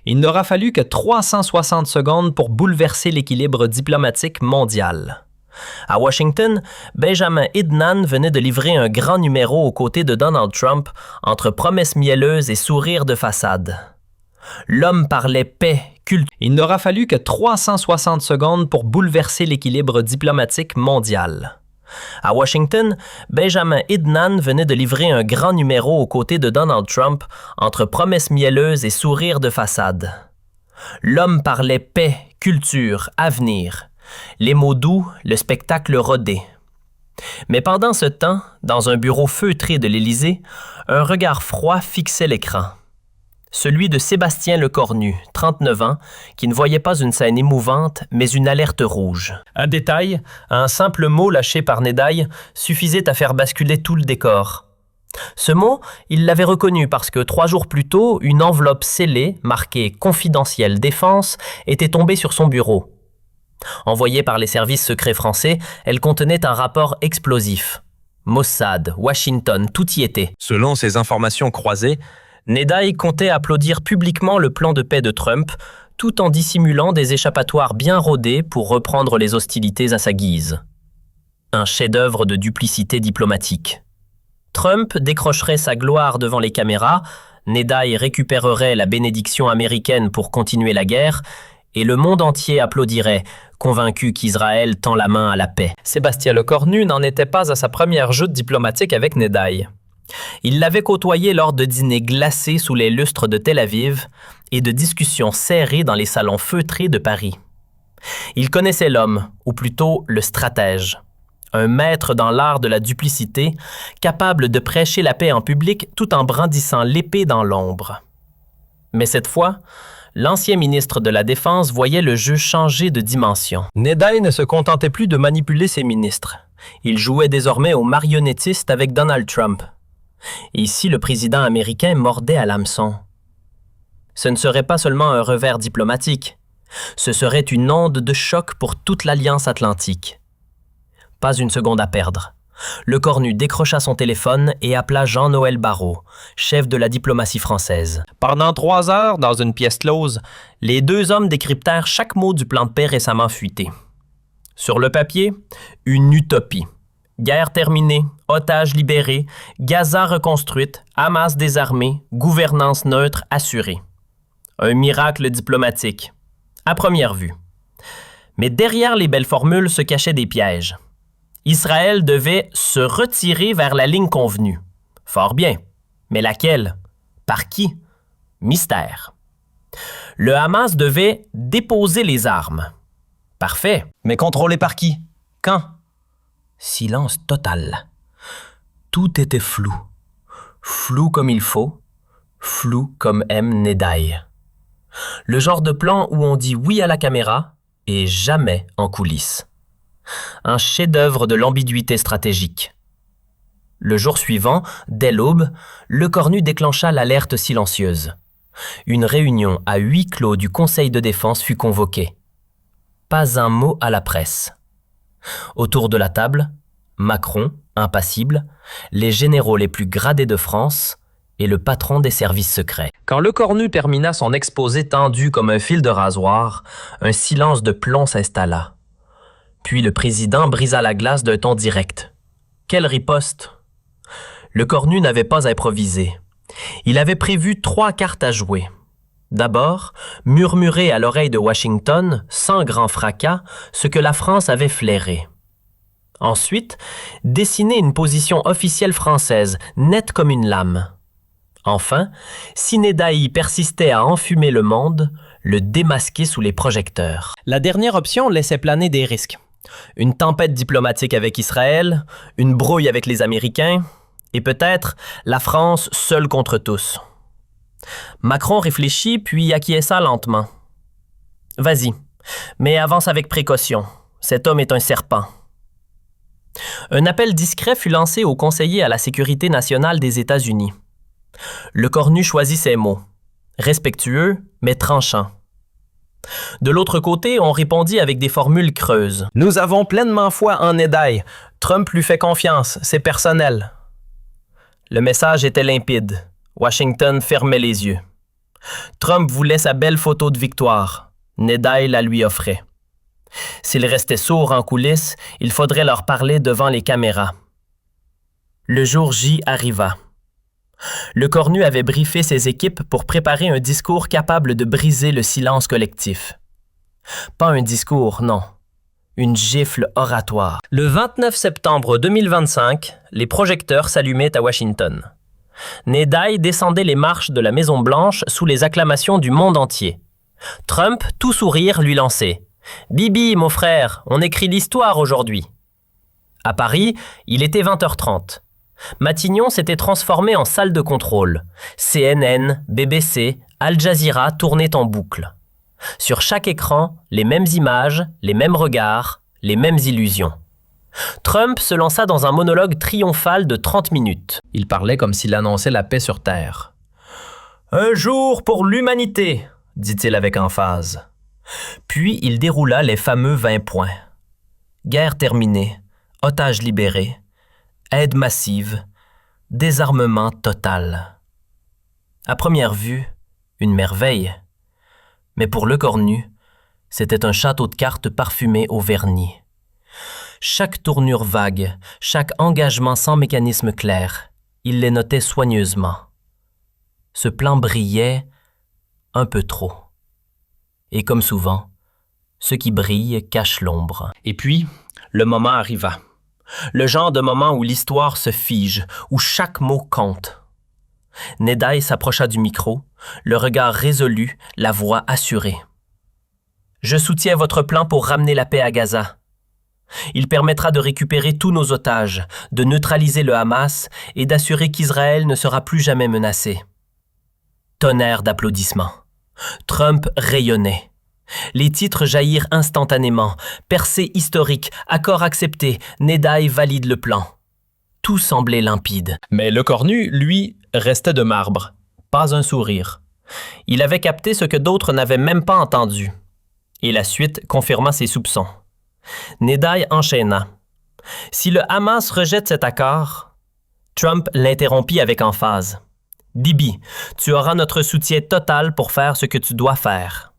Il n'aura fallu que 360 secondes pour bouleverser l'équilibre diplomatique mondial. À Washington, Benjamin Idnan venait de livrer un grand numéro aux côtés de Donald Trump entre promesses mielleuses et sourires de façade. L'homme parlait paix, culte. Il n'aura fallu que 360 secondes pour bouleverser l'équilibre diplomatique mondial. À Washington, Benjamin Idnan venait de livrer un grand numéro aux côtés de Donald Trump entre promesses mielleuses et sourires de façade. L'homme parlait paix, culture, avenir. Les mots doux, le spectacle rodé. Mais pendant ce temps, dans un bureau feutré de l'Élysée, un regard froid fixait l'écran. Celui de Sébastien Lecornu, 39 ans, qui ne voyait pas une scène émouvante, mais une alerte rouge. Un détail, un simple mot lâché par Nédaille, suffisait à faire basculer tout le décor. Ce mot, il l'avait reconnu parce que 3 jours plus tôt, une enveloppe scellée, marquée « Confidentiel Défense », était tombée sur son bureau. Envoyée par les services secrets français, elle contenait un rapport explosif. Mossad, Washington, tout y était. Selon ces informations croisées, Nédaille comptait applaudir publiquement le plan de paix de Trump, tout en dissimulant des échappatoires bien rodés pour reprendre les hostilités à sa guise. Un chef-d'œuvre de duplicité diplomatique. Trump décrocherait sa gloire devant les caméras, Nédaille récupérerait la bénédiction américaine pour continuer la guerre, et le monde entier applaudirait, convaincu qu'Israël tend la main à la paix. Sébastien Lecornu n'en était pas à sa première joute diplomatique avec Nédaille. Il l'avait côtoyé lors de dîners glacés sous les lustres de Tel Aviv et de discussions serrées dans les salons feutrés de Paris. Il connaissait l'homme, ou plutôt le stratège. Un maître dans l'art de la duplicité, capable de prêcher la paix en public tout en brandissant l'épée dans l'ombre. Mais cette fois, l'ancien ministre de la Défense voyait le jeu changer de dimension. Nédaille ne se contentait plus de manipuler ses ministres. Il jouait désormais au marionnettiste avec Donald Trump. Ici, le président américain mordait à l'hameçon. Ce ne serait pas seulement un revers diplomatique, ce serait une onde de choc pour toute l'Alliance atlantique. Pas une seconde à perdre. Lecornu décrocha son téléphone et appela Jean-Noël Barrot, chef de la diplomatie française. Pendant 3 heures, dans une pièce close, les 2 hommes décryptèrent chaque mot du plan de paix récemment fuité. Sur le papier, une utopie. Guerre terminée, otages libérés, Gaza reconstruite, Hamas désarmé, gouvernance neutre assurée. Un miracle diplomatique, à première vue. Mais derrière les belles formules se cachaient des pièges. Israël devait se retirer vers la ligne convenue. Fort bien. Mais laquelle? Par qui? Mystère. Le Hamas devait déposer les armes. Parfait. Mais contrôlé par qui? Quand? Silence total. Tout était flou. Flou comme il faut, flou comme aime Nédaille. Le genre de plan où on dit oui à la caméra et jamais en coulisses. Un chef-d'œuvre de l'ambiguïté stratégique. Le jour suivant, dès l'aube, Lecornu déclencha l'alerte silencieuse. Une réunion à huis clos du Conseil de défense fut convoquée. Pas un mot à la presse. Autour de la table, Macron, impassible, les généraux les plus gradés de France et le patron des services secrets. Quand Lecornu termina son exposé tendu comme un fil de rasoir, un silence de plomb s'installa. Puis le président brisa la glace d'un ton direct. Quelle riposte! Lecornu n'avait pas improvisé. Il avait prévu 3 cartes à jouer. D'abord, murmurer à l'oreille de Washington, sans grand fracas, ce que la France avait flairé. Ensuite, dessiner une position officielle française, nette comme une lame. Enfin, si Nédaille persistait à enfumer le monde, le démasquer sous les projecteurs. La dernière option laissait planer des risques. Une tempête diplomatique avec Israël, une brouille avec les Américains, et peut-être la France seule contre tous. Macron réfléchit puis acquiesça lentement. « Vas-y, mais avance avec précaution. Cet homme est un serpent. » Un appel discret fut lancé au conseiller à la sécurité nationale des États-Unis. Lecornu choisit ses mots, respectueux mais tranchants. De l'autre côté, on répondit avec des formules creuses. « Nous avons pleinement foi en Nédaille. Trump lui fait confiance, c'est personnel. » Le message était limpide. Washington fermait les yeux. Trump voulait sa belle photo de victoire. Nedaï la lui offrait. S'il restait sourd en coulisses, il faudrait leur parler devant les caméras. Le jour J arriva. Le Cornu avait briefé ses équipes pour préparer un discours capable de briser le silence collectif. Pas un discours, non. Une gifle oratoire. Le 29 septembre 2025, les projecteurs s'allumaient à Washington. Nedaï descendait les marches de la Maison-Blanche sous les acclamations du monde entier. Trump, tout sourire, lui lançait « Bibi, mon frère, on écrit l'histoire aujourd'hui ». À Paris, il était 20h30. Matignon s'était transformé en salle de contrôle. CNN, BBC, Al Jazeera tournaient en boucle. Sur chaque écran, les mêmes images, les mêmes regards, les mêmes illusions. Trump se lança dans un monologue triomphal de 30 minutes. Il parlait comme s'il annonçait la paix sur Terre. « Un jour pour l'humanité », dit-il avec emphase. Puis il déroula les fameux 20 points. Guerre terminée, otages libérés, aide massive, désarmement total. À première vue, une merveille. Mais pour Le Cornu, c'était un château de cartes parfumé au vernis. Chaque tournure vague, chaque engagement sans mécanisme clair, il les notait soigneusement. Ce plan brillait un peu trop. Et comme souvent, ce qui brille cache l'ombre. Et puis, le moment arriva. Le genre de moment où l'histoire se fige, où chaque mot compte. Nedaï s'approcha du micro, le regard résolu, la voix assurée. « Je soutiens votre plan pour ramener la paix à Gaza. Il permettra de récupérer tous nos otages, de neutraliser le Hamas et d'assurer qu'Israël ne sera plus jamais menacé. » Tonnerre d'applaudissements. Trump rayonnait. Les titres jaillirent instantanément. Percée historique, accord accepté, Nedaï valide le plan. Tout semblait limpide. Mais Le Cornu, lui, restait de marbre. Pas un sourire. Il avait capté ce que d'autres n'avaient même pas entendu. Et la suite confirma ses soupçons. Nedaï enchaîna. Si le Hamas rejette cet accord, Trump l'interrompit avec emphase. « Bibi, tu auras notre soutien total pour faire ce que tu dois faire. »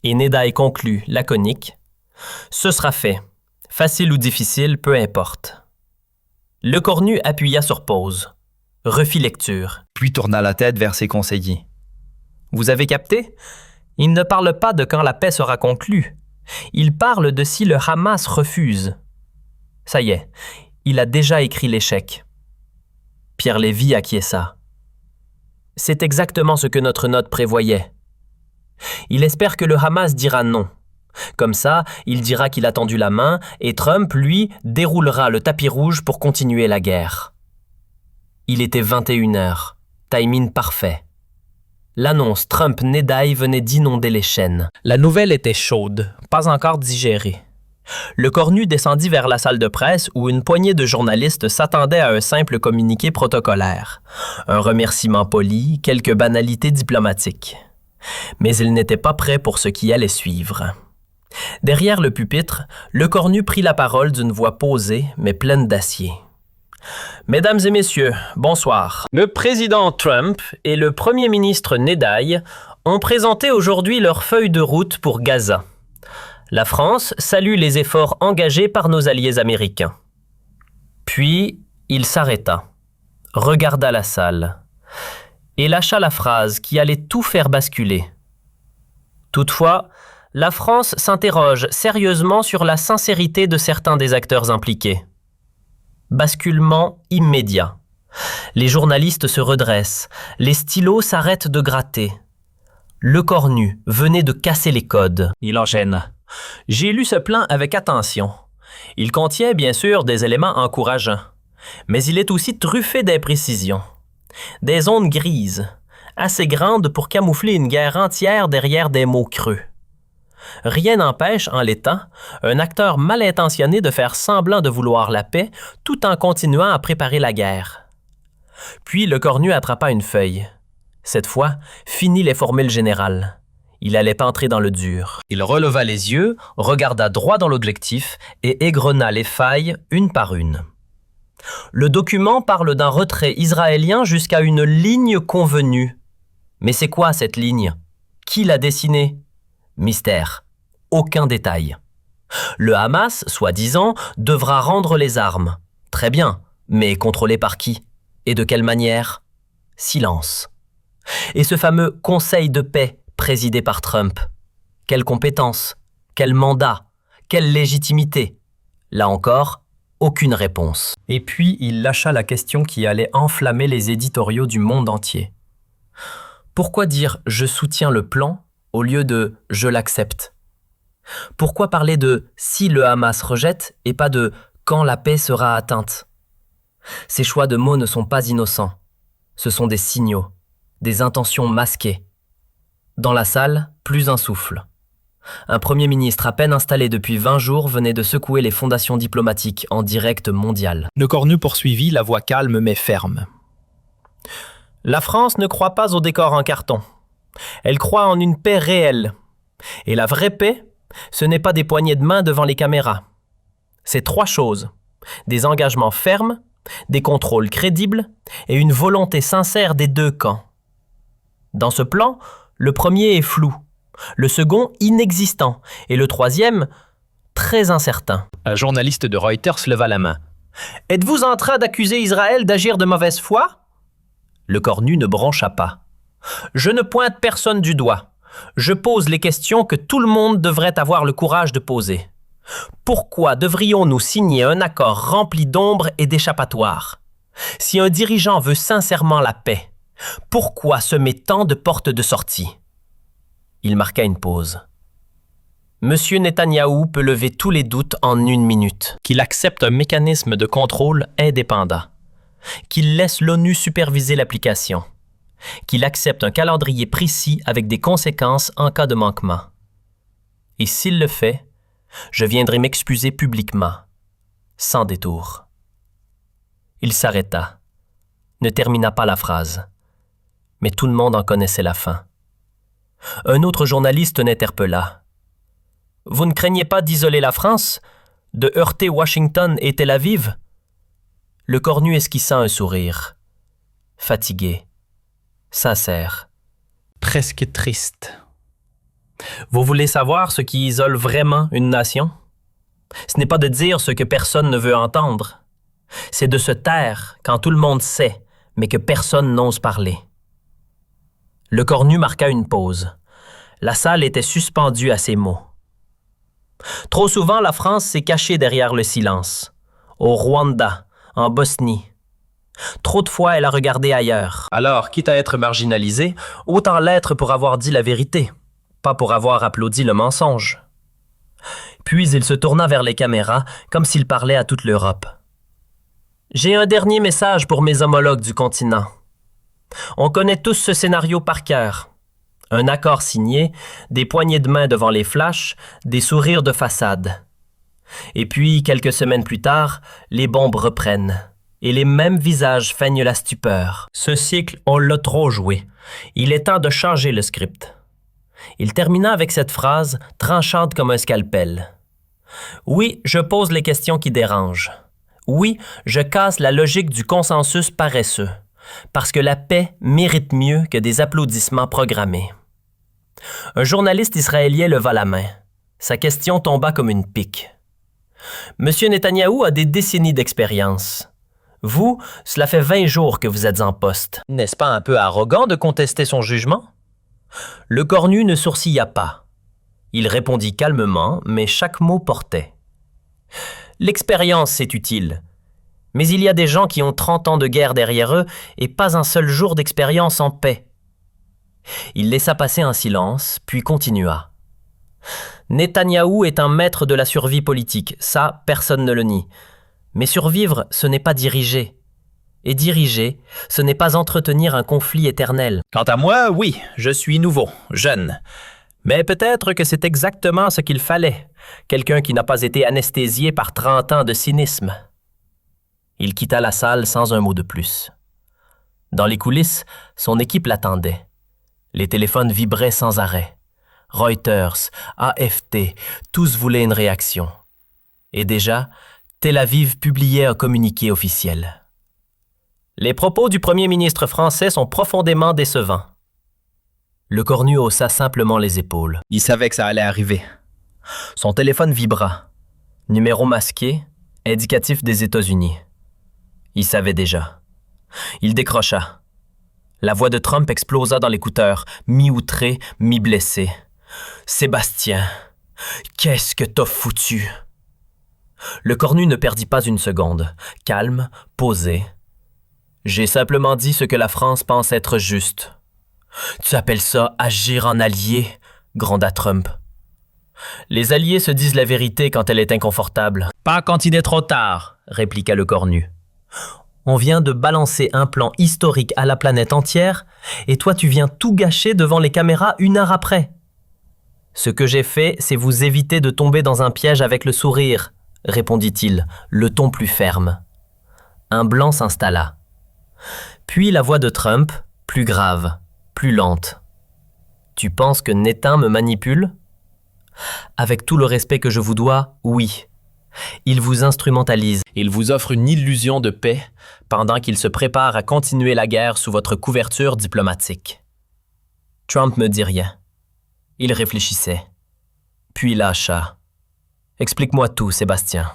Et Nedaï conclut, laconique. « Ce sera fait. Facile ou difficile, peu importe. » Le Cornu appuya sur pause, refit lecture. Puis tourna la tête vers ses conseillers. « Vous avez capté? Il ne parle pas de quand la paix sera conclue. Il parle de si le Hamas refuse. Ça y est, il a déjà écrit l'échec. » Pierre Lévy acquiesça. « C'est exactement ce que notre note prévoyait. Il espère que le Hamas dira non. Comme ça, il dira qu'il a tendu la main et Trump, lui, déroulera le tapis rouge pour continuer la guerre. » Il était 21h, timing parfait. L'annonce Trump-Nedaï venait d'inonder les chaînes. La nouvelle était chaude, pas encore digérée. Le Cornu descendit vers la salle de presse où une poignée de journalistes s'attendaient à un simple communiqué protocolaire. Un remerciement poli, quelques banalités diplomatiques. Mais il n'était pas prêt pour ce qui allait suivre. Derrière le pupitre, Le Cornu prit la parole d'une voix posée mais pleine d'acier. « Mesdames et messieurs, bonsoir. Le président Trump et le premier ministre Nedaï ont présenté aujourd'hui leur feuille de route pour Gaza. La France salue les efforts engagés par nos alliés américains. » Puis, il s'arrêta, regarda la salle et lâcha la phrase qui allait tout faire basculer. Toutefois, la France s'interroge sérieusement sur la sincérité de certains des acteurs impliqués. Basculement immédiat. Les journalistes se redressent, les stylos s'arrêtent de gratter. Le Cornu venait de casser les codes. Il enchaîne. « J'ai lu ce plan avec attention. Il contient bien sûr des éléments encourageants, mais il est aussi truffé d'imprécisions. Des zones grises, assez grandes pour camoufler une guerre entière derrière des mots creux. Rien n'empêche, en l'état, un acteur mal intentionné de faire semblant de vouloir la paix tout en continuant à préparer la guerre. » Puis Le Cornu attrapa une feuille. Cette fois, fini les formules générales. Il allait entrer dans le dur. Il releva les yeux, regarda droit dans l'objectif et égrena les failles une par une. Le document parle d'un retrait israélien jusqu'à une ligne convenue. Mais c'est quoi cette ligne? Qui l'a dessinée? Mystère. Aucun détail. Le Hamas, soi-disant, devra rendre les armes. Très bien, mais contrôlé par qui? Et de quelle manière? Silence. Et ce fameux Conseil de paix présidé par Trump? Quelle compétence? Quel mandat? Quelle légitimité? Là encore, aucune réponse. Et puis, il lâcha la question qui allait enflammer les éditoriaux du monde entier. Pourquoi dire « je soutiens le plan » au lieu de « je l'accepte » ? Pourquoi parler de « si le Hamas rejette » et pas de « quand la paix sera atteinte » ? Ces choix de mots ne sont pas innocents. Ce sont des signaux, des intentions masquées. Dans la salle, plus un souffle. Un premier ministre à peine installé depuis 20 jours venait de secouer les fondations diplomatiques en direct mondial. Le Cornu poursuivit, la voix calme mais ferme. La France ne croit pas au décor en carton. Elle croit en une paix réelle. Et la vraie paix, ce n'est pas des poignées de main devant les caméras. C'est 3 choses. Des engagements fermes, des contrôles crédibles et une volonté sincère des 2 camps. Dans ce plan, le premier est flou, le second inexistant et le troisième très incertain. Un journaliste de Reuters leva la main. « Êtes-vous en train d'accuser Israël d'agir de mauvaise foi ?» Le Cornu ne broncha pas. « Je ne pointe personne du doigt. Je pose les questions que tout le monde devrait avoir le courage de poser. Pourquoi devrions-nous signer un accord rempli d'ombres et d'échappatoires? Si un dirigeant veut sincèrement la paix, pourquoi semer tant de portes de sortie? » Il marqua une pause. Monsieur Netanyahou peut lever tous les doutes en 1 minute. Qu'il accepte un mécanisme de contrôle indépendant. Qu'il laisse l'ONU superviser l'application. Qu'il accepte un calendrier précis avec des conséquences en cas de manquement. Et s'il le fait, je viendrai m'excuser publiquement, sans détour. Il s'arrêta, ne termina pas la phrase, mais tout le monde en connaissait la fin. Un autre journaliste l'interpella. « Vous ne craignez pas d'isoler la France, de heurter Washington et Tel Aviv ?» Le Cornu esquissa un sourire, fatigué, sincère. Presque triste. Vous voulez savoir ce qui isole vraiment une nation? Ce n'est pas de dire ce que personne ne veut entendre. C'est de se taire quand tout le monde sait, mais que personne n'ose parler. Le Cornu marqua une pause. La salle était suspendue à ces mots. Trop souvent, la France s'est cachée derrière le silence. Au Rwanda, en Bosnie. Trop de fois, elle a regardé ailleurs. Alors, quitte à être marginalisée, autant l'être pour avoir dit la vérité, pas pour avoir applaudi le mensonge. Puis il se tourna vers les caméras, comme s'il parlait à toute l'Europe. J'ai un dernier message pour mes homologues du continent. On connaît tous ce scénario par cœur. Un accord signé, des poignées de main devant les flashs, des sourires de façade. Et puis, quelques semaines plus tard, les bombes reprennent. Et les mêmes visages feignent la stupeur. Ce cycle, on l'a trop joué. Il est temps de changer le script. Il termina avec cette phrase, tranchante comme un scalpel. Oui, je pose les questions qui dérangent. Oui, je casse la logique du consensus paresseux. Parce que la paix mérite mieux que des applaudissements programmés. Un journaliste israélien leva la main. Sa question tomba comme une pique. Monsieur Netanyahou a des décennies d'expérience. Vous, cela fait 20 jours que vous êtes en poste. N'est-ce pas un peu arrogant de contester son jugement? Le Cornu ne sourcilla pas. Il répondit calmement, mais chaque mot portait. L'expérience, c'est utile. Mais il y a des gens qui ont 30 ans de guerre derrière eux et pas un seul jour d'expérience en paix. Il laissa passer un silence, puis continua. Netanyahou est un maître de la survie politique, ça, personne ne le nie. Mais survivre, ce n'est pas diriger. Et diriger, ce n'est pas entretenir un conflit éternel. Quant à moi, oui, je suis nouveau, jeune. Mais peut-être que c'est exactement ce qu'il fallait. Quelqu'un qui n'a pas été anesthésié par 30 ans de cynisme. Il quitta la salle sans un mot de plus. Dans les coulisses, son équipe l'attendait. Les téléphones vibraient sans arrêt. Reuters, AFT, tous voulaient une réaction. Et déjà, Tel Aviv publiait un communiqué officiel. Les propos du premier ministre français sont profondément décevants. Le cornu haussa simplement les épaules. Il savait que ça allait arriver. Son téléphone vibra. Numéro masqué, indicatif des États-Unis. Il savait déjà. Il décrocha. La voix de Trump explosa dans l'écouteur, mi-outré, mi-blessé. « Sébastien, qu'est-ce que t'as foutu? » Le cornu ne perdit pas une seconde. Calme, posé. « J'ai simplement dit ce que la France pense être juste. »« Tu appelles ça agir en allié? » gronda Trump. « Les alliés se disent la vérité quand elle est inconfortable. »« Pas quand il est trop tard, » répliqua le cornu. « On vient de balancer un plan historique à la planète entière et toi tu viens tout gâcher devant les caméras 1 heure après. Ce que j'ai fait, c'est vous éviter de tomber dans un piège avec le sourire, répondit-il, le ton plus ferme. Un blanc s'installa. Puis la voix de Trump, plus grave, plus lente. Tu penses que Nétin me manipule? Avec tout le respect que je vous dois, oui. Il vous instrumentalise. Il vous offre une illusion de paix pendant qu'il se prépare à continuer la guerre sous votre couverture diplomatique. Trump me dit rien. Il réfléchissait. Puis lâcha. Explique-moi tout, Sébastien.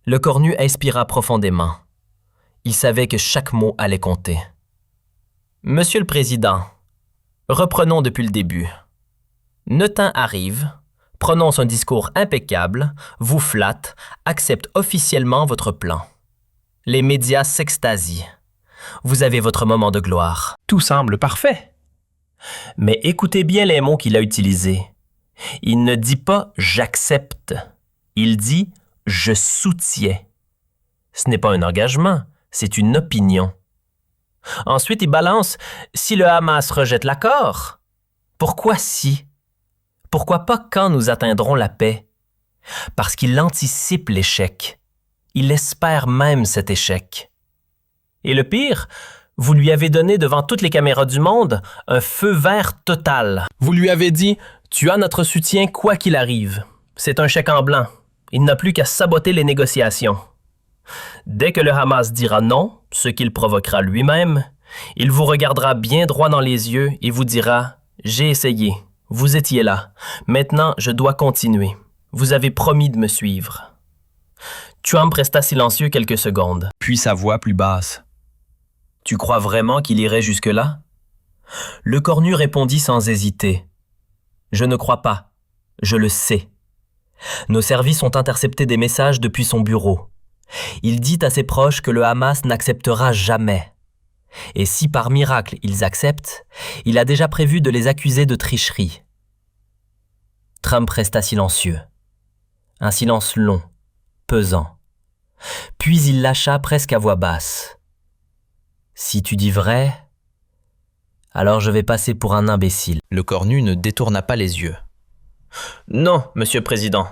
Le cornu inspira profondément. Il savait que chaque mot allait compter. Monsieur le Président, reprenons depuis le début. Nétin arrive, prononce un discours impeccable, vous flatte, accepte officiellement votre plan. Les médias s'extasient. Vous avez votre moment de gloire. Tout semble parfait. Mais écoutez bien les mots qu'il a utilisés. Il ne dit pas « j'accepte », il dit « je soutiens ». Ce n'est pas un engagement, c'est une opinion. Ensuite, il balance « si le Hamas rejette l'accord ». Pourquoi si? Pourquoi pas quand nous atteindrons la paix? Parce qu'il anticipe l'échec. Il espère même cet échec. Et le pire, vous lui avez donné devant toutes les caméras du monde un feu vert total. Vous lui avez dit « tu as notre soutien quoi qu'il arrive ». C'est un chèque en blanc. Il n'a plus qu'à saboter les négociations. Dès que le Hamas dira non, ce qu'il provoquera lui-même, il vous regardera bien droit dans les yeux et vous dira « j'ai essayé, vous étiez là, maintenant je dois continuer. Vous avez promis de me suivre ». Trump resta silencieux quelques secondes. Puis sa voix plus basse. « Tu crois vraiment qu'il irait jusque-là? » Le cornu répondit sans hésiter. « Je ne crois pas. Je le sais. Nos services ont intercepté des messages depuis son bureau. Il dit à ses proches que le Hamas n'acceptera jamais. Et si par miracle ils acceptent, il a déjà prévu de les accuser de tricherie. » Trump resta silencieux. Un silence long, pesant. Puis il lâcha presque à voix basse. « Si tu dis vrai, alors je vais passer pour un imbécile. » Le cornu ne détourna pas les yeux. « Non, Monsieur le Président.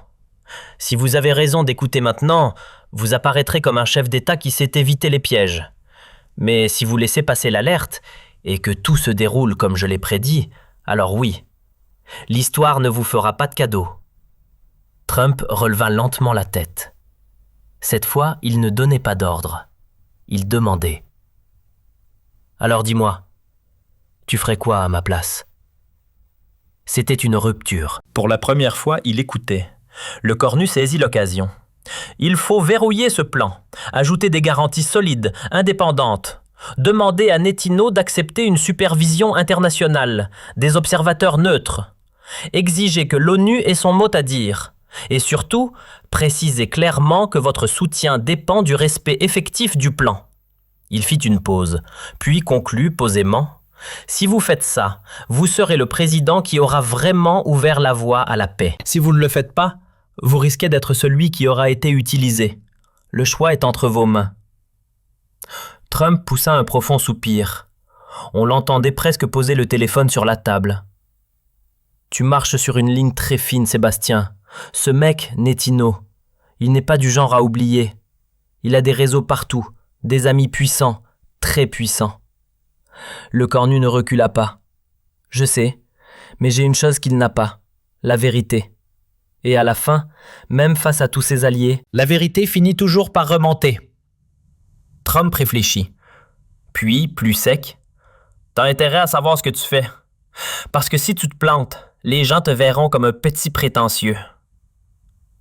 Si vous avez raison d'écouter maintenant, vous apparaîtrez comme un chef d'État qui sait éviter les pièges. Mais si vous laissez passer l'alerte et que tout se déroule comme je l'ai prédit, alors oui, l'histoire ne vous fera pas de cadeau. » Trump releva lentement la tête. Cette fois, il ne donnait pas d'ordre. Il demandait. « Alors dis-moi, tu ferais quoi à ma place? » C'était une rupture. Pour la première fois, il écoutait. Le cornu saisit l'occasion. Il faut verrouiller ce plan, ajouter des garanties solides, indépendantes, demander à Netanyahu d'accepter une supervision internationale, des observateurs neutres, exiger que l'ONU ait son mot à dire, et surtout, préciser clairement que votre soutien dépend du respect effectif du plan. Il fit une pause, puis conclut posément. Si vous faites ça, vous serez le président qui aura vraiment ouvert la voie à la paix. Si vous ne le faites pas, vous risquez d'être celui qui aura été utilisé. Le choix est entre vos mains. Trump poussa un profond soupir. On l'entendait presque poser le téléphone sur la table. Tu marches sur une ligne très fine, Sébastien. Ce mec, Netanyahu, il n'est pas du genre à oublier. Il a des réseaux partout, des amis puissants, très puissants. Le cornu ne recula pas. Je sais, mais j'ai une chose qu'il n'a pas, la vérité. Et à la fin, même face à tous ses alliés, la vérité finit toujours par remonter. Trump réfléchit. Puis, plus sec, « T'as intérêt à savoir ce que tu fais. Parce que si tu te plantes, les gens te verront comme un petit prétentieux.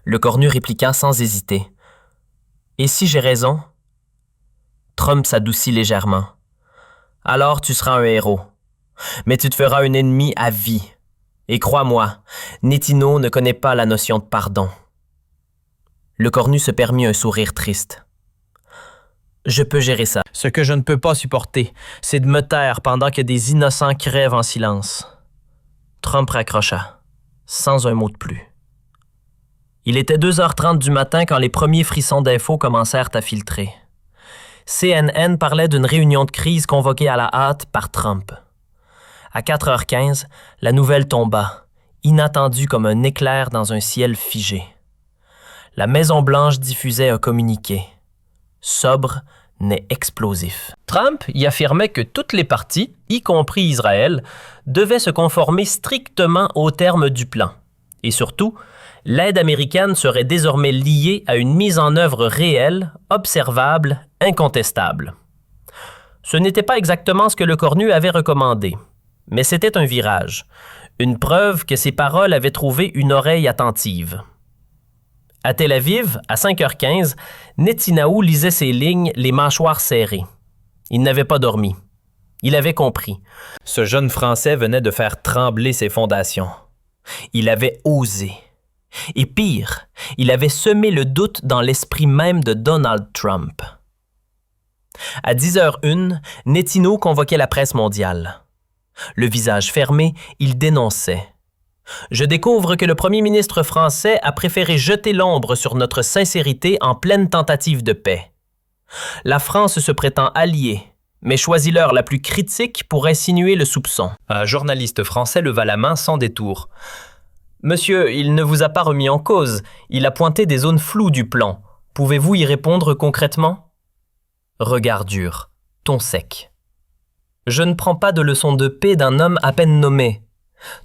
Le cornu répliqua sans hésiter. Et si j'ai raison? Trump s'adoucit légèrement. Alors tu seras un héros. Mais tu te feras un ennemi à vie. Et crois-moi, Netino ne connaît pas la notion de pardon. Le cornu se permit un sourire triste. Je peux gérer ça. Ce que je ne peux pas supporter, c'est de me taire pendant que des innocents crèvent en silence. Trump raccrocha, sans un mot de plus. Il était 2h30 du matin quand les premiers frissons d'infos commencèrent à filtrer. CNN parlait d'une réunion de crise convoquée à la hâte par Trump. À 4h15, la nouvelle tomba, inattendue comme un éclair dans un ciel figé. La Maison-Blanche diffusait un communiqué. Sobre, mais explosif. Trump y affirmait que toutes les parties, y compris Israël, devaient se conformer strictement aux termes du plan. Et surtout, l'aide américaine serait désormais liée à une mise en œuvre réelle, observable, incontestable. Ce n'était pas exactement ce que le cornu avait recommandé, mais c'était un virage, une preuve que ses paroles avaient trouvé une oreille attentive. À Tel Aviv, à 5h15, Netinahu lisait ses lignes, les mâchoires serrées. Il n'avait pas dormi. Il avait compris. Ce jeune Français venait de faire trembler ses fondations. Il avait osé. Et pire, il avait semé le doute dans l'esprit même de Donald Trump. À 10h01, Netinahu convoquait la presse mondiale. Le visage fermé, il dénonçait. Je découvre que le premier ministre français a préféré jeter l'ombre sur notre sincérité en pleine tentative de paix. La France se prétend alliée, mais choisit l'heure la plus critique pour insinuer le soupçon. Un journaliste français leva la main sans détour. Monsieur, il ne vous a pas remis en cause. Il a pointé des zones floues du plan. Pouvez-vous y répondre concrètement? Regard dur, ton sec. Je ne prends pas de leçon de paix d'un homme à peine nommé.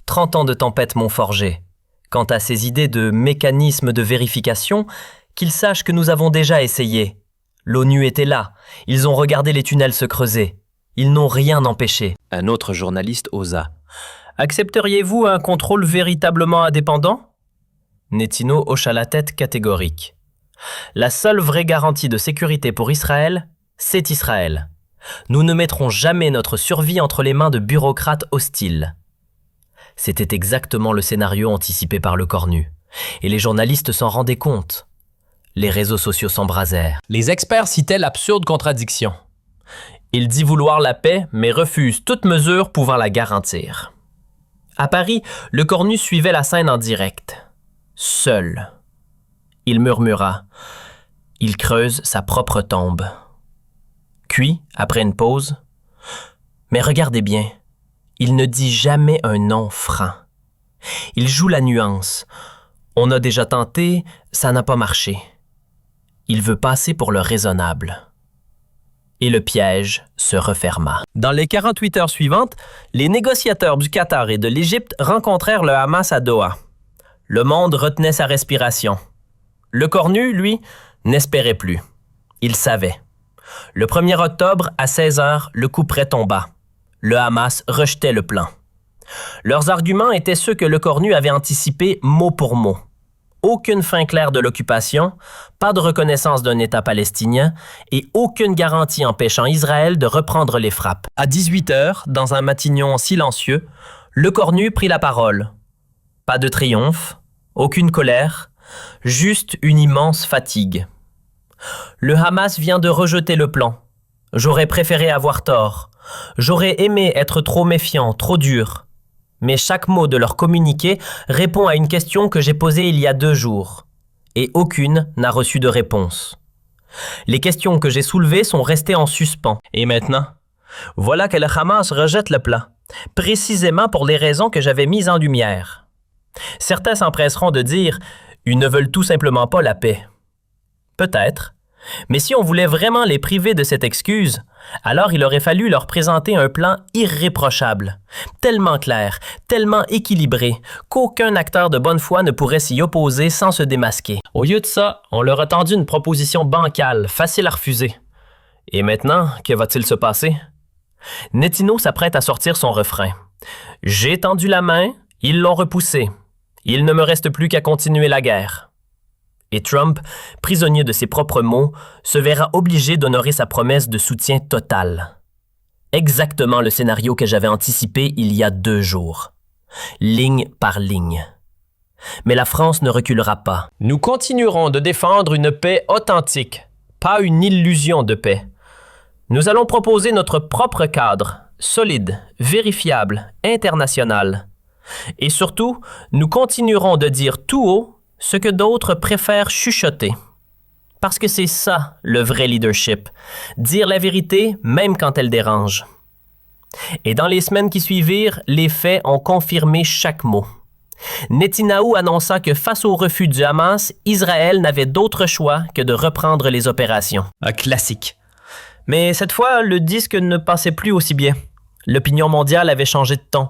30 ans de tempête m'ont forgé. Quant à ces idées de mécanisme de vérification, qu'ils sachent que nous avons déjà essayé. L'ONU était là. Ils ont regardé les tunnels se creuser. Ils n'ont rien empêché. Un autre journaliste osa. Accepteriez-vous un contrôle véritablement indépendant? Netino hocha la tête catégorique. La seule vraie garantie de sécurité pour Israël, c'est Israël. Nous ne mettrons jamais notre survie entre les mains de bureaucrates hostiles. C'était exactement le scénario anticipé par le cornu. Et les journalistes s'en rendaient compte. Les réseaux sociaux s'embrasèrent. Les experts citaient l'absurde contradiction. Il dit vouloir la paix, mais refuse toute mesure pouvant la garantir. À Paris, le cornu suivait la scène en direct. Seul. Il murmura. Il creuse sa propre tombe. Puis, après une pause, « Mais regardez bien, il ne dit jamais un nom franc. Il joue la nuance. On a déjà tenté, ça n'a pas marché. Il veut passer pour le raisonnable. » Et le piège se referma. Dans les 48 heures suivantes, les négociateurs du Qatar et de l'Égypte rencontrèrent le Hamas à Doha. Le monde retenait sa respiration. Le cornu, lui, n'espérait plus. Il savait. Le 1er octobre, à 16h, le coup près tomba. Le Hamas rejetait le plan. Leurs arguments étaient ceux que le cornu avait anticipés mot pour mot. Aucune fin claire de l'occupation, pas de reconnaissance d'un État palestinien et aucune garantie empêchant Israël de reprendre les frappes. À 18h, dans un Matignon silencieux, le cornu prit la parole. Pas de triomphe, aucune colère, juste une immense fatigue. Le Hamas vient de rejeter le plan. J'aurais préféré avoir tort. J'aurais aimé être trop méfiant, trop dur. Mais chaque mot de leur communiqué répond à une question que j'ai posée il y a 2 jours. Et aucune n'a reçu de réponse. Les questions que j'ai soulevées sont restées en suspens. Et maintenant, voilà que le Hamas rejette le plan, précisément pour les raisons que j'avais mises en lumière. Certains s'empresseront de dire « ils ne veulent tout simplement pas la paix ». Peut-être, mais si on voulait vraiment les priver de cette excuse, alors il aurait fallu leur présenter un plan irréprochable, tellement clair, tellement équilibré, qu'aucun acteur de bonne foi ne pourrait s'y opposer sans se démasquer. Au lieu de ça, on leur a tendu une proposition bancale, facile à refuser. Et maintenant, que va-t-il se passer? Netino s'apprête à sortir son refrain. J'ai tendu la main, ils l'ont repoussée. Il ne me reste plus qu'à continuer la guerre. Et Trump, prisonnier de ses propres mots, se verra obligé d'honorer sa promesse de soutien total. Exactement le scénario que j'avais anticipé il y a 2 jours. Ligne par ligne. Mais la France ne reculera pas. Nous continuerons de défendre une paix authentique, pas une illusion de paix. Nous allons proposer notre propre cadre, solide, vérifiable, international. Et surtout, nous continuerons de dire tout haut ce que d'autres préfèrent chuchoter. Parce que c'est ça, le vrai leadership. Dire la vérité, même quand elle dérange. Et dans les semaines qui suivirent, les faits ont confirmé chaque mot. Netanyahou annonça que face au refus du Hamas, Israël n'avait d'autre choix que de reprendre les opérations. Un classique. Mais cette fois, le disque ne passait plus aussi bien. L'opinion mondiale avait changé de ton.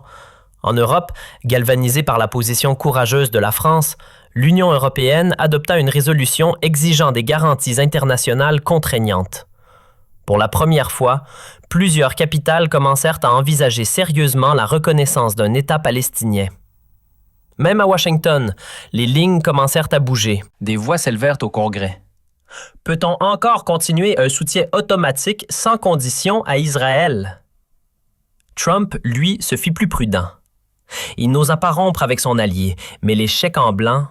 En Europe, galvanisée par la position courageuse de la France, l'Union européenne adopta une résolution exigeant des garanties internationales contraignantes. Pour la première fois, plusieurs capitales commencèrent à envisager sérieusement la reconnaissance d'un État palestinien. Même à Washington, les lignes commencèrent à bouger. Des voix s'élevèrent au Congrès. Peut-on encore continuer un soutien automatique sans condition à Israël? Trump, lui, se fit plus prudent. Il n'osa pas rompre avec son allié, mais les chèques en blanc,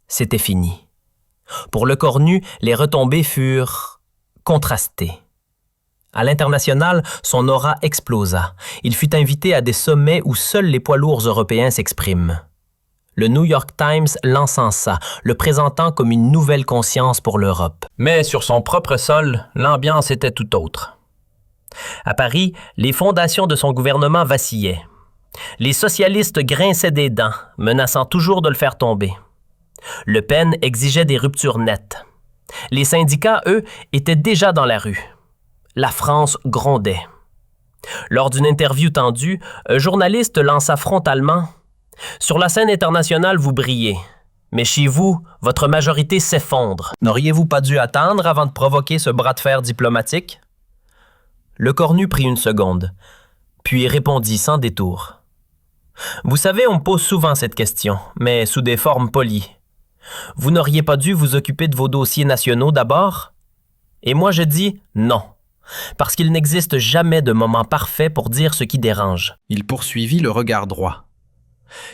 c'était fini. Pour le cornu, les retombées furent contrastées. À l'international, son aura explosa. Il fut invité à des sommets où seuls les poids lourds européens s'expriment. Le New York Times l'encensa, le présentant comme une nouvelle conscience pour l'Europe. Mais sur son propre sol, l'ambiance était tout autre. À Paris, les fondations de son gouvernement vacillaient. Les socialistes grinçaient des dents, menaçant toujours de le faire tomber. Le Pen exigeait des ruptures nettes. Les syndicats, eux, étaient déjà dans la rue. La France grondait. Lors d'une interview tendue, un journaliste lança frontalement « Sur la scène internationale, vous brillez. Mais chez vous, votre majorité s'effondre. N'auriez-vous pas dû attendre avant de provoquer ce bras de fer diplomatique? » Le cornu prit une seconde, puis répondit sans détour. « Vous savez, on me pose souvent cette question, mais sous des formes polies. Vous n'auriez pas dû vous occuper de vos dossiers nationaux d'abord? Et moi je dis non, parce qu'il n'existe jamais de moment parfait pour dire ce qui dérange. » Il poursuivit le regard droit.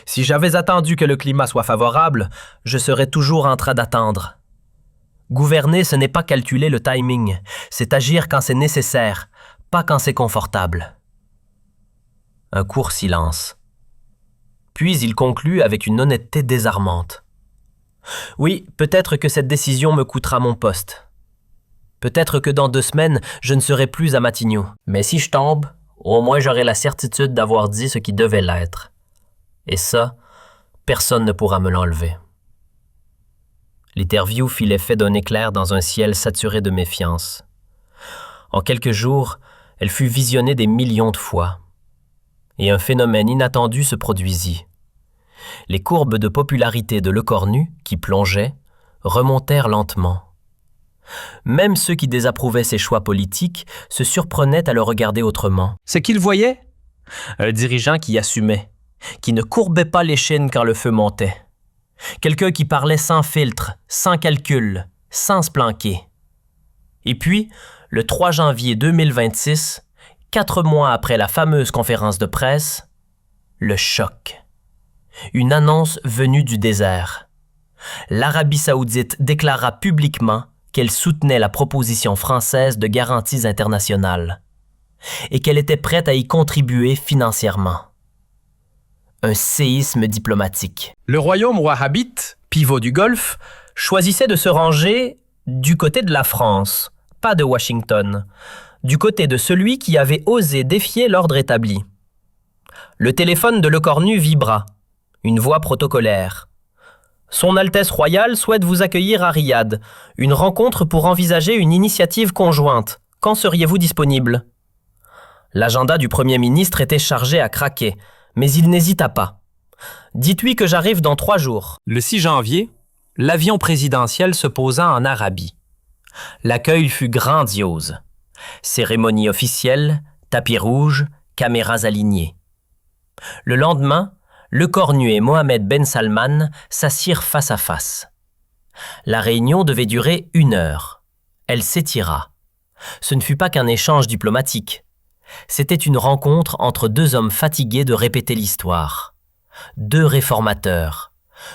Si j'avais attendu que le climat soit favorable, je serais toujours en train d'attendre. Gouverner, ce n'est pas calculer le timing, c'est agir quand c'est nécessaire, pas quand c'est confortable. Un court silence. Puis il conclut avec une honnêteté désarmante. Oui, peut-être que cette décision me coûtera mon poste. Peut-être que dans 2 semaines, je ne serai plus à Matignon. Mais si je tombe, au moins j'aurai la certitude d'avoir dit ce qui devait l'être. Et ça, personne ne pourra me l'enlever. L'interview fit l'effet d'un éclair dans un ciel saturé de méfiance. En quelques jours, elle fut visionnée des millions de fois. Et un phénomène inattendu se produisit. Les courbes de popularité de Le Cornu, qui plongeaient, remontèrent lentement. Même ceux qui désapprouvaient ses choix politiques se surprenaient à le regarder autrement. C'est qu'il voyait? Un dirigeant qui assumait, qui ne courbait pas l'échine quand le feu montait. Quelqu'un qui parlait sans filtre, sans calcul, sans se planquer. Et puis, le 3 janvier 2026, 4 mois après la fameuse conférence de presse, le choc. Une annonce venue du désert. L'Arabie saoudite déclara publiquement qu'elle soutenait la proposition française de garanties internationales et qu'elle était prête à y contribuer financièrement. Un séisme diplomatique. Le royaume wahhabite, pivot du Golfe, choisissait de se ranger du côté de la France, pas de Washington, du côté de celui qui avait osé défier l'ordre établi. Le téléphone de Le Cornu vibra, une voix protocolaire. Son Altesse royale souhaite vous accueillir à Riyad, une rencontre pour envisager une initiative conjointe. Quand seriez-vous disponible? L'agenda du Premier ministre était chargé à craquer, mais il n'hésita pas. Dites-lui que j'arrive dans 3 jours. Le 6 janvier, l'avion présidentiel se posa en Arabie. L'accueil fut grandiose. Cérémonie officielle, tapis rouge, caméras alignées. Le lendemain, Le Cornu et Mohammed Ben Salman s'assirent face à face. La réunion devait durer 1 heure. Elle s'étira. Ce ne fut pas qu'un échange diplomatique. C'était une rencontre entre 2 hommes fatigués de répéter l'histoire. 2 réformateurs.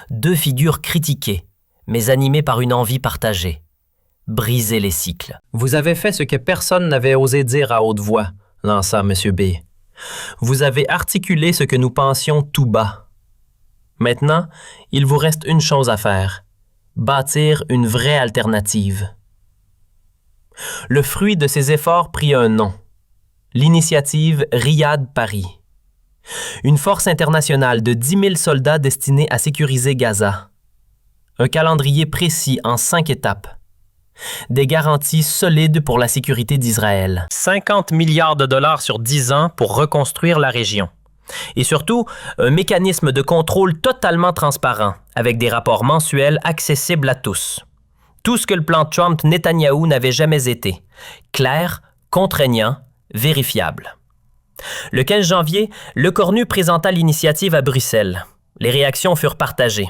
2 figures critiquées, mais animées par une envie partagée. Briser les cycles. « Vous avez fait ce que personne n'avait osé dire à haute voix, » lança M. B. « Vous avez articulé ce que nous pensions tout bas. Maintenant, il vous reste une chose à faire. Bâtir une vraie alternative. » Le fruit de ces efforts prit un nom. L'initiative Riyad-Paris. Une force internationale de 10 000 soldats destinés à sécuriser Gaza. Un calendrier précis en 5 étapes. Des garanties solides pour la sécurité d'Israël. 50 milliards de dollars sur 10 ans pour reconstruire la région. Et surtout, un mécanisme de contrôle totalement transparent, avec des rapports mensuels accessibles à tous. Tout ce que le plan Trump-Netanyahou n'avait jamais été. Clair, contraignant, vérifiable. Le 15 janvier, Le Cornu présenta l'initiative à Bruxelles. Les réactions furent partagées.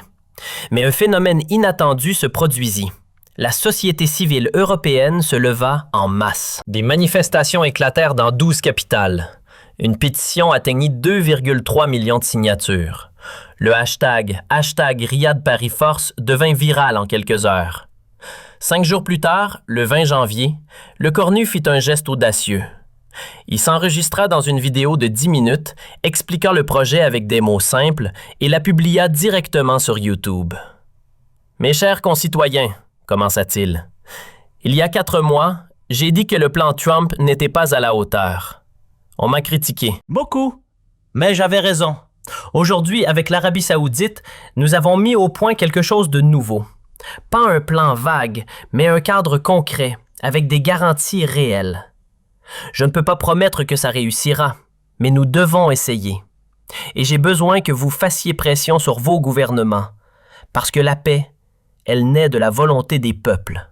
Mais un phénomène inattendu se produisit. La société civile européenne se leva en masse. Des manifestations éclatèrent dans 12 capitales. Une pétition atteignit 2,3 millions de signatures. Le hashtag Riyad Paris Force devint viral en quelques heures. 5 jours plus tard, le 20 janvier, Le Cornu fit un geste audacieux. Il s'enregistra dans une vidéo de 10 minutes expliquant le projet avec des mots simples et la publia directement sur YouTube. « Mes chers concitoyens, » commença-t-il, « il y a 4 mois, j'ai dit que le plan Trump n'était pas à la hauteur. On m'a critiqué. Beaucoup. Mais j'avais raison. Aujourd'hui, avec l'Arabie saoudite, nous avons mis au point quelque chose de nouveau. Pas un plan vague, mais un cadre concret, avec des garanties réelles. Je ne peux pas promettre que ça réussira, mais nous devons essayer. Et j'ai besoin que vous fassiez pression sur vos gouvernements, parce que la paix, elle naît de la volonté des peuples. »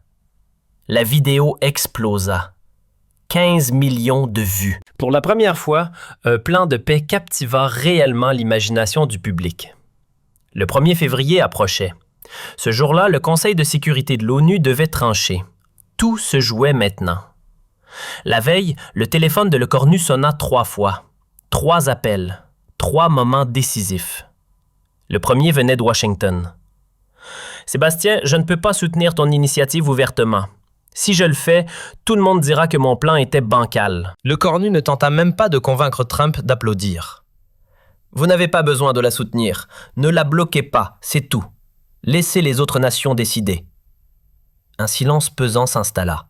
La vidéo explosa. 15 millions de vues. Pour la première fois, un plan de paix captiva réellement l'imagination du public. Le 1er février approchait. Ce jour-là, le Conseil de sécurité de l'ONU devait trancher. Tout se jouait maintenant. La veille, le téléphone de Le Cornu sonna 3 fois. 3 appels. 3 moments décisifs. Le premier venait de Washington. « Sébastien, je ne peux pas soutenir ton initiative ouvertement. Si je le fais, tout le monde dira que mon plan était bancal. » Le Cornu ne tenta même pas de convaincre Trump d'applaudir. « Vous n'avez pas besoin de la soutenir. Ne la bloquez pas, c'est tout. Laissez les autres nations décider. » Un silence pesant s'installa.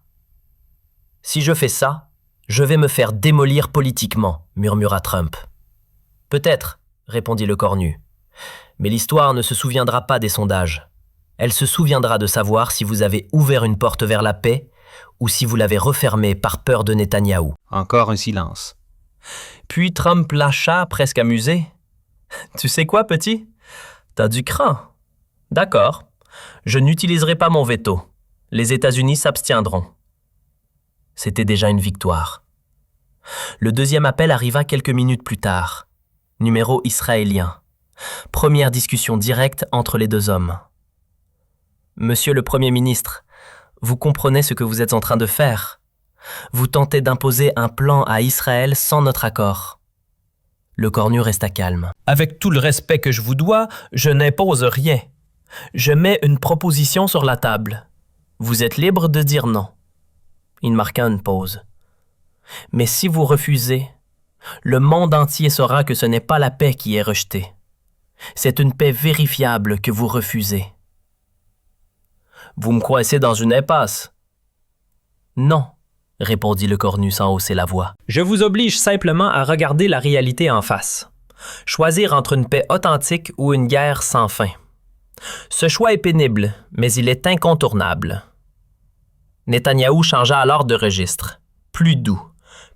« Si je fais ça, je vais me faire démolir politiquement, » murmura Trump. « Peut-être, » répondit Le Cornu. « Mais l'histoire ne se souviendra pas des sondages. Elle se souviendra de savoir si vous avez ouvert une porte vers la paix ou si vous l'avez refermée par peur de Netanyahou. » Encore un silence. Puis Trump lâcha, presque amusé. « Tu sais quoi, petit? T'as du cran. D'accord. Je n'utiliserai pas mon veto. Les États-Unis s'abstiendront. » C'était déjà une victoire. Le 2e appel arriva quelques minutes plus tard. Numéro israélien. Première discussion directe entre les 2 hommes. « Monsieur le Premier ministre, vous comprenez ce que vous êtes en train de faire. Vous tentez d'imposer un plan à Israël sans notre accord. » Le Cornu resta calme. « Avec tout le respect que je vous dois, je n'impose rien. Je mets une proposition sur la table. Vous êtes libre de dire non. » Il marqua une pause. « Mais si vous refusez, le monde entier saura que ce n'est pas la paix qui est rejetée. C'est une paix vérifiable que vous refusez. » « Vous me coincez dans une impasse. »« Non, » répondit Le Cornu sans hausser la voix. « Je vous oblige simplement à regarder la réalité en face. Choisir entre une paix authentique ou une guerre sans fin. Ce choix est pénible, mais il est incontournable. » Netanyahou changea alors de registre. Plus doux,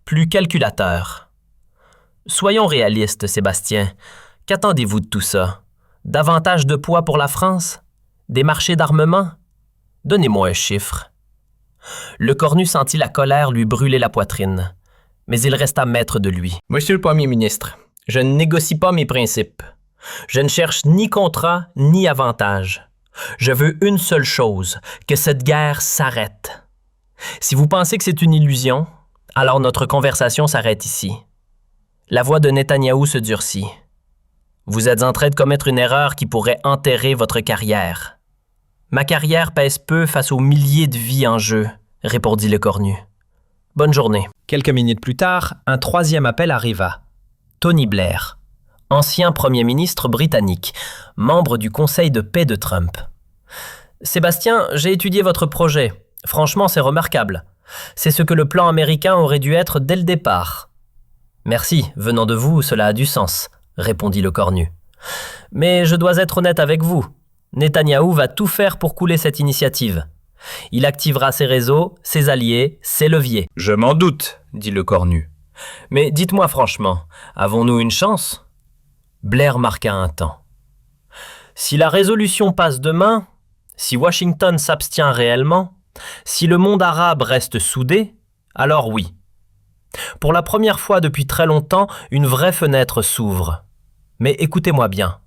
plus calculateur. « Soyons réalistes, Sébastien. Qu'attendez-vous de tout ça? Davantage de poids pour la France? Des marchés d'armement? Donnez-moi un chiffre. » Le Cornu sentit la colère lui brûler la poitrine, mais il resta maître de lui. « Monsieur le Premier ministre, Je ne négocie pas mes principes. Je ne cherche ni contrat ni avantage. Je veux une seule chose, que cette guerre s'arrête. Si vous pensez que c'est une illusion, alors notre conversation s'arrête ici. La voix de Netanyahou se durcit. Vous êtes en train de commettre une erreur qui pourrait enterrer votre carrière. Ma carrière pèse peu face aux milliers de vies en jeu, répondit le cornu. Bonne journée. Quelques minutes plus tard, un troisième appel arriva. Tony Blair, ancien premier ministre britannique, membre du Conseil de paix de Trump. Sébastien, j'ai étudié votre projet. Franchement, c'est remarquable. C'est ce que le plan américain aurait dû être dès le départ. Merci, venant de vous, cela a du sens, répondit le cornu. Mais je dois être honnête avec vous. Netanyahou va tout faire pour couler cette initiative. Il activera ses réseaux, ses alliés, ses leviers. Je m'en doute, dit le cornu. Mais dites-moi franchement, avons-nous une chance? Blair marqua un temps. Si la résolution passe demain, si Washington s'abstient réellement, si le monde arabe reste soudé, alors oui. Pour la première fois depuis très longtemps, une vraie fenêtre s'ouvre. Mais écoutez-moi bien.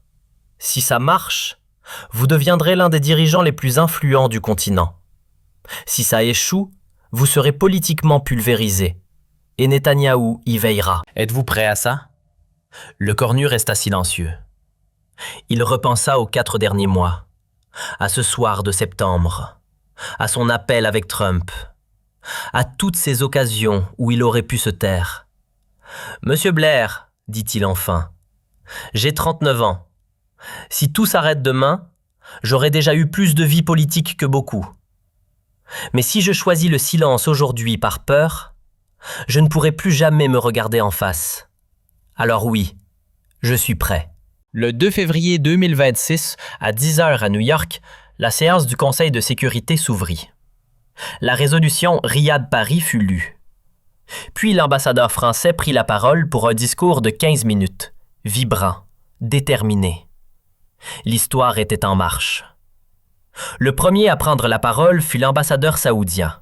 Si ça marche, vous deviendrez l'un des dirigeants les plus influents du continent. Si ça échoue, vous serez politiquement pulvérisé. Et Netanyahou y veillera. Êtes-vous prêt à ça? Le cornu resta silencieux. Il repensa aux 4 derniers mois, à ce soir de septembre, à son appel avec Trump, à toutes ces occasions où il aurait pu se taire. « Monsieur Blair, dit-il enfin, j'ai 39 ans. Si tout s'arrête demain, j'aurai déjà eu plus de vie politique que beaucoup. Mais si je choisis le silence aujourd'hui par peur, je ne pourrai plus jamais me regarder en face. Alors oui, je suis prêt. » Le 2 février 2026, à 10h à New York, la séance du Conseil de sécurité s'ouvrit. La résolution Riyad-Paris fut lue. Puis l'ambassadeur français prit la parole pour un discours de 15 minutes, vibrant, déterminé. L'histoire était en marche. Le premier à prendre la parole fut l'ambassadeur saoudien.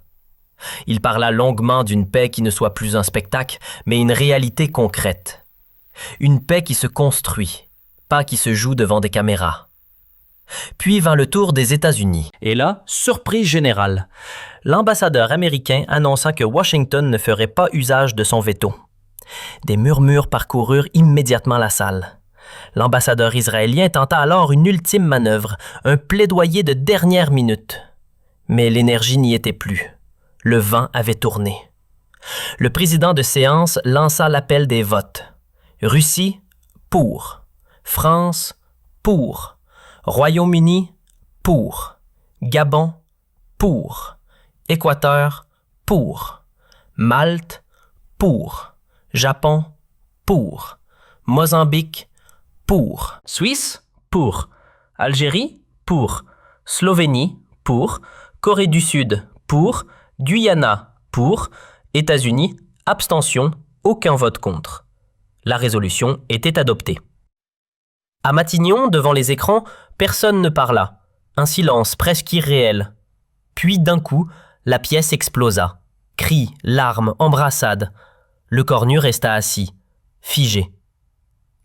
Il parla longuement d'une paix qui ne soit plus un spectacle, mais une réalité concrète. Une paix qui se construit, pas qui se joue devant des caméras. Puis vint le tour des États-Unis. Et là, surprise générale. L'ambassadeur américain annonça que Washington ne ferait pas usage de son veto. Des murmures parcoururent immédiatement la salle. L'ambassadeur israélien tenta alors une ultime manœuvre, un plaidoyer de dernière minute. Mais l'énergie n'y était plus. Le vent avait tourné. Le président de séance lança l'appel des votes. Russie, pour. France, pour. Royaume-Uni, pour. Gabon, pour. Équateur, pour. Malte, pour. Japon, pour. Mozambique, pour. Suisse, pour. Algérie, pour. Slovénie, pour. Corée du Sud, pour. Guyana, pour. États-Unis, abstention, aucun vote contre. La résolution était adoptée. À Matignon, devant les écrans, personne ne parla. Un silence presque irréel. Puis d'un coup, la pièce explosa. Cris, larmes, embrassades. Le cornu resta assis, figé.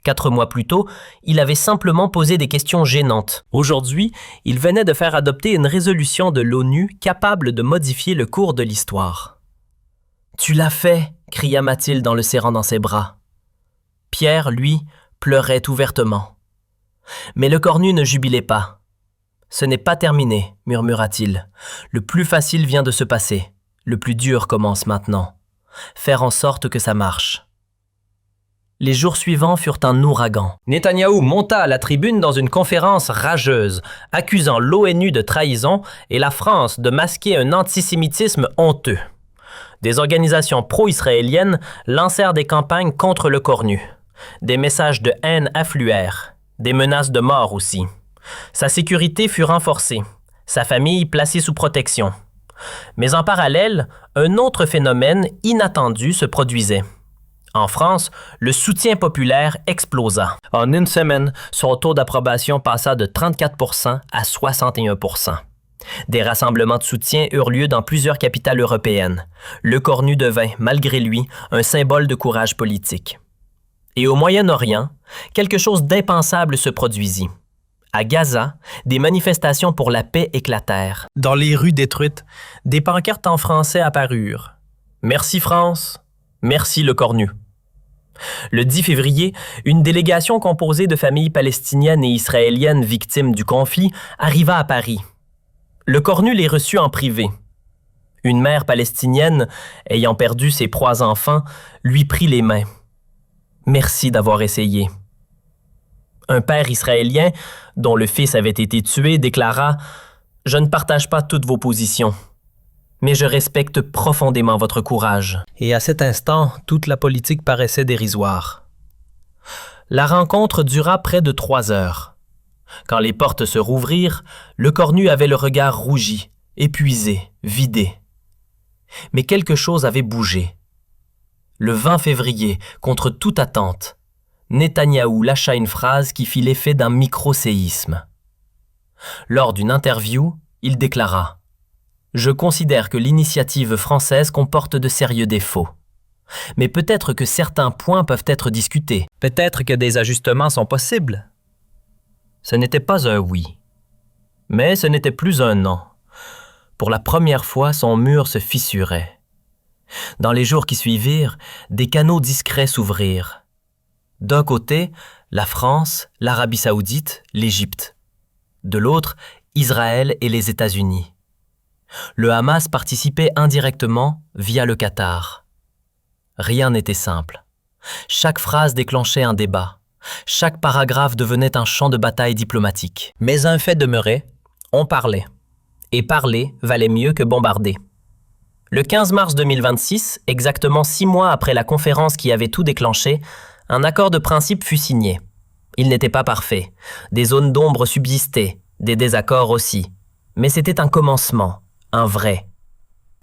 4 mois plus tôt, il avait simplement posé des questions gênantes. Aujourd'hui, il venait de faire adopter une résolution de l'ONU capable de modifier le cours de l'histoire. « Tu l'as fait !» cria Mathilde en le serrant dans ses bras. Pierre, lui, pleurait ouvertement. Mais le cornu ne jubilait pas. « Ce n'est pas terminé, murmura-t-il. Le plus facile vient de se passer. Le plus dur commence maintenant. Faire en sorte que ça marche. » Les jours suivants furent un ouragan. Netanyahou monta à la tribune dans une conférence rageuse, accusant l'ONU de trahison et la France de masquer un antisémitisme honteux. Des organisations pro-israéliennes lancèrent des campagnes contre le cornu. Des messages de haine affluèrent. Des menaces de mort aussi. Sa sécurité fut renforcée. Sa famille placée sous protection. Mais en parallèle, un autre phénomène inattendu se produisait. En France, le soutien populaire explosa. En une semaine, son taux d'approbation passa de 34% à 61%. Des rassemblements de soutien eurent lieu dans plusieurs capitales européennes. Le cornu devint, malgré lui, un symbole de courage politique. Et au Moyen-Orient, quelque chose d'impensable se produisit. À Gaza, des manifestations pour la paix éclatèrent. Dans les rues détruites, des pancartes en français apparurent. « Merci France, merci le Cornu ». Le 10 février, une délégation composée de familles palestiniennes et israéliennes victimes du conflit arriva à Paris. Le Cornu les reçut en privé. Une mère palestinienne, ayant perdu ses 3 enfants, lui prit les mains. « Merci d'avoir essayé ». Un père israélien, dont le fils avait été tué, déclara « Je ne partage pas toutes vos positions, mais je respecte profondément votre courage. » Et à cet instant, toute la politique paraissait dérisoire. La rencontre dura près de 3 heures. Quand les portes se rouvrirent, le Cornu avait le regard rougi, épuisé, vidé. Mais quelque chose avait bougé. Le 20 février, contre toute attente, Netanyahou lâcha une phrase qui fit l'effet d'un micro-séisme. Lors d'une interview, il déclara « Je considère que l'initiative française comporte de sérieux défauts. Mais peut-être que certains points peuvent être discutés. Peut-être que des ajustements sont possibles. » Ce n'était pas un oui. Mais ce n'était plus un non. Pour la première fois, son mur se fissurait. Dans les jours qui suivirent, des canaux discrets s'ouvrirent. D'un côté, la France, l'Arabie saoudite, l'Égypte. De l'autre, Israël et les États-Unis. Le Hamas participait indirectement via le Qatar. Rien n'était simple. Chaque phrase déclenchait un débat. Chaque paragraphe devenait un champ de bataille diplomatique. Mais un fait demeurait, on parlait. Et parler valait mieux que bombarder. Le 15 mars 2026, exactement 6 mois après la conférence qui avait tout déclenché, un accord de principe fut signé. Il n'était pas parfait. Des zones d'ombre subsistaient, des désaccords aussi. Mais c'était un commencement, un vrai.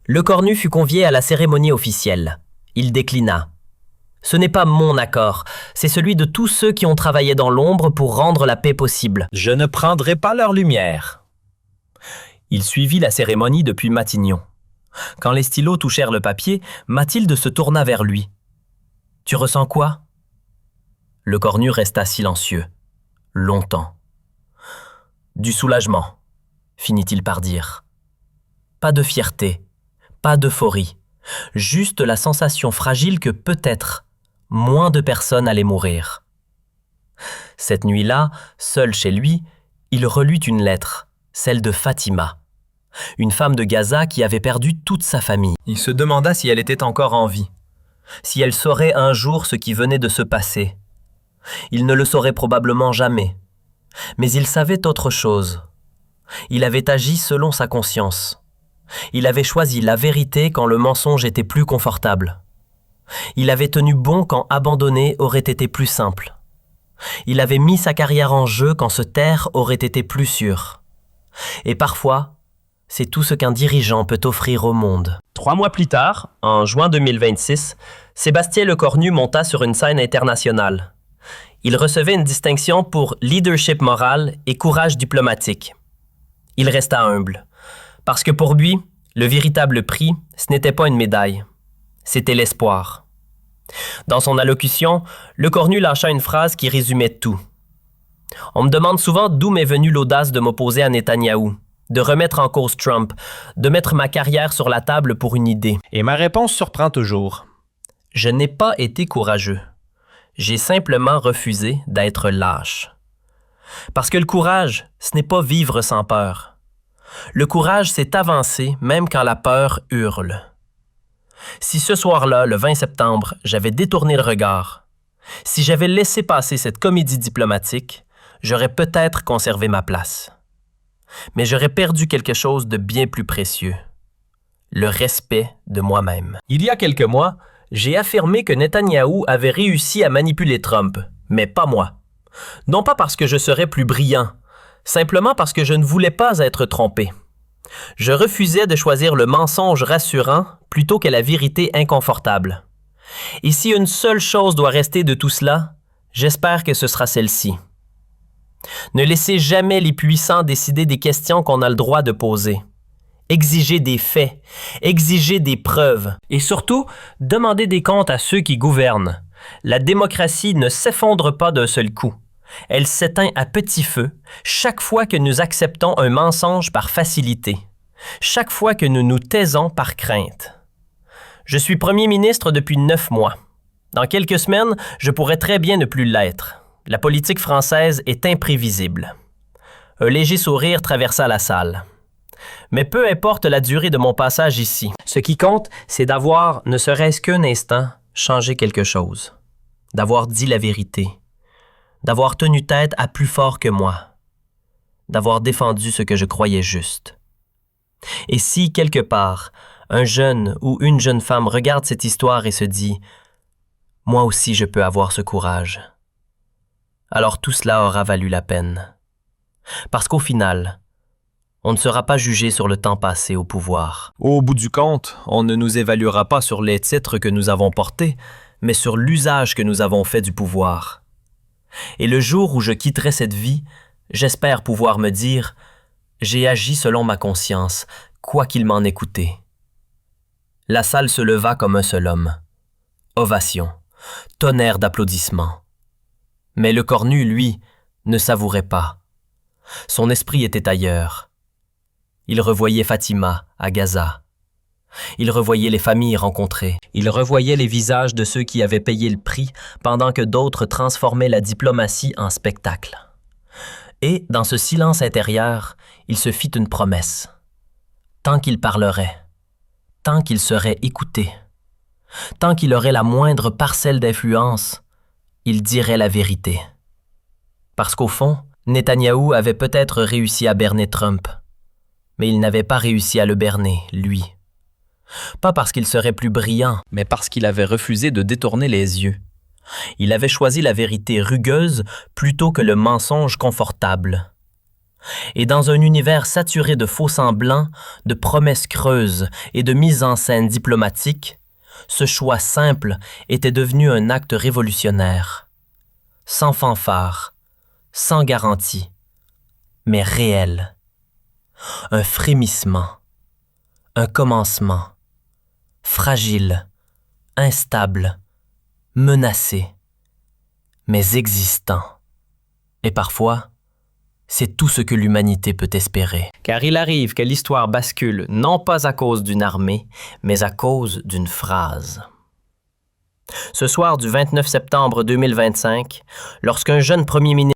Le Cornu fut convié à la cérémonie officielle. Il déclina. « Ce n'est pas mon accord, c'est celui de tous ceux qui ont travaillé dans l'ombre pour rendre la paix possible. Je ne prendrai pas leur lumière. » Il suivit la cérémonie depuis Matignon. Quand les stylos touchèrent le papier, Mathilde se tourna vers lui. « Tu ressens quoi ?» Le Cornu resta silencieux, longtemps. « Du soulagement, finit-il par dire. Pas de fierté, pas d'euphorie, juste la sensation fragile que peut-être moins de personnes allaient mourir. » Cette nuit-là, seul chez lui, il relut une lettre, celle de Fatima, une femme de Gaza qui avait perdu toute sa famille. Il se demanda si elle était encore en vie, si elle saurait un jour ce qui venait de se passer. Il ne le saurait probablement jamais, mais il savait autre chose. Il avait agi selon sa conscience. Il avait choisi la vérité quand le mensonge était plus confortable. Il avait tenu bon quand abandonner aurait été plus simple. Il avait mis sa carrière en jeu quand se taire aurait été plus sûr. Et parfois, c'est tout ce qu'un dirigeant peut offrir au monde. 3 mois plus tard, en juin 2026, Sébastien Lecornu monta sur une scène internationale. Il recevait une distinction pour leadership moral et courage diplomatique. Il resta humble, parce que pour lui, le véritable prix, ce n'était pas une médaille, c'était l'espoir. Dans son allocution, Lecornu lâcha une phrase qui résumait tout. « On me demande souvent d'où m'est venue l'audace de m'opposer à Netanyahou, de remettre en cause Trump, de mettre ma carrière sur la table pour une idée. Et ma réponse surprend toujours. Je n'ai pas été courageux. J'ai simplement refusé d'être lâche. Parce que le courage, ce n'est pas vivre sans peur. Le courage, c'est avancer même quand la peur hurle. Si ce soir-là, le 20 septembre, j'avais détourné le regard, si j'avais laissé passer cette comédie diplomatique, j'aurais peut-être conservé ma place. Mais j'aurais perdu quelque chose de bien plus précieux. Le respect de moi-même. Il y a quelques mois, j'ai affirmé que Netanyahou avait réussi à manipuler Trump, mais pas moi. Non pas parce que je serais plus brillant, simplement parce que je ne voulais pas être trompé. Je refusais de choisir le mensonge rassurant plutôt que la vérité inconfortable. Et si une seule chose doit rester de tout cela, j'espère que ce sera celle-ci. Ne laissez jamais les puissants décider des questions qu'on a le droit de poser. Exigez des faits, exigez des preuves et surtout, demandez des comptes à ceux qui gouvernent. La démocratie ne s'effondre pas d'un seul coup. Elle s'éteint à petit feu chaque fois que nous acceptons un mensonge par facilité, chaque fois que nous nous taisons par crainte. Je suis premier ministre depuis 9 mois. Dans quelques semaines, je pourrais très bien ne plus l'être. La politique française est imprévisible. Un léger sourire traversa la salle. Mais peu importe la durée de mon passage ici. Ce qui compte, c'est d'avoir, ne serait-ce qu'un instant, changé quelque chose. D'avoir dit la vérité. D'avoir tenu tête à plus fort que moi. D'avoir défendu ce que je croyais juste. Et si, quelque part, un jeune ou une jeune femme regarde cette histoire et se dit « Moi aussi je peux avoir ce courage », alors tout cela aura valu la peine. Parce qu'au final, on ne sera pas jugé sur le temps passé au pouvoir. Au bout du compte, on ne nous évaluera pas sur les titres que nous avons portés, mais sur l'usage que nous avons fait du pouvoir. Et le jour où je quitterai cette vie, j'espère pouvoir me dire « J'ai agi selon ma conscience, quoi qu'il m'en ait coûté. » La salle se leva comme un seul homme. Ovation, tonnerre d'applaudissements. Mais le cornu, lui, ne savourait pas. Son esprit était ailleurs. Il revoyait Fatima à Gaza. Il revoyait les familles rencontrées. Il revoyait les visages de ceux qui avaient payé le prix pendant que d'autres transformaient la diplomatie en spectacle. Et, dans ce silence intérieur, il se fit une promesse. Tant qu'il parlerait, tant qu'il serait écouté, tant qu'il aurait la moindre parcelle d'influence, il dirait la vérité. Parce qu'au fond, Netanyahou avait peut-être réussi à berner Trump, mais il n'avait pas réussi à le berner, lui. Pas parce qu'il serait plus brillant, mais parce qu'il avait refusé de détourner les yeux. Il avait choisi la vérité rugueuse plutôt que le mensonge confortable. Et dans un univers saturé de faux-semblants, de promesses creuses et de mise en scène diplomatique, ce choix simple était devenu un acte révolutionnaire. Sans fanfare, sans garantie, mais réel. Un frémissement, un commencement, fragile, instable, menacé, mais existant. Et parfois, c'est tout ce que l'humanité peut espérer. Car il arrive que l'histoire bascule non pas à cause d'une armée, mais à cause d'une phrase. Ce soir du 29 septembre 2025, lorsqu'un jeune premier ministre